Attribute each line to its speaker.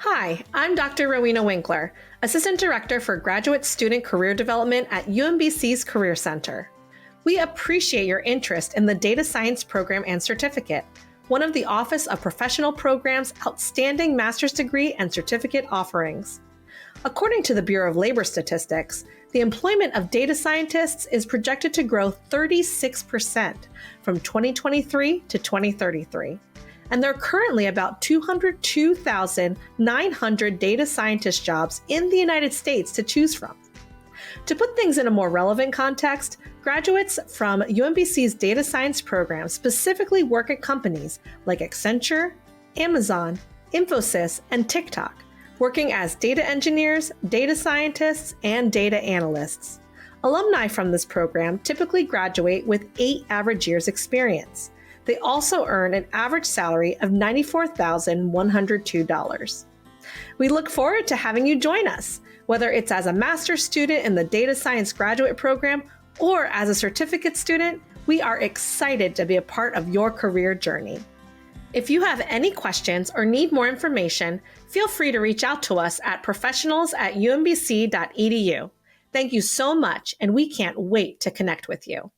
Speaker 1: Hi, I'm Dr. Rowena Winkler, Assistant Director for Graduate Student Career Development at UMBC's Career Center. We appreciate your interest in the Data Science Program and Certificate, one of the Office of Professional Programs' outstanding master's degree and certificate offerings. According to the Bureau of Labor Statistics, the employment of data scientists is projected to grow 36% from 2023 to 2033. And there are currently about 202,900 data scientist jobs in the United States to choose from. To put things in a more relevant context, graduates from UMBC's data science program specifically work at companies like Accenture, Amazon, Infosys, and TikTok, working as data engineers, data scientists, and data analysts. Alumni from this program typically graduate with 8 average years experience. They also earn an average salary of $94,102. We look forward to having you join us, whether it's as a master's student in the Data Science Graduate Program or as a certificate student. We are excited to be a part of your career journey. If you have any questions or need more information, feel free to reach out to us at professionals@umbc.edu. Thank you so much, and we can't wait to connect with you.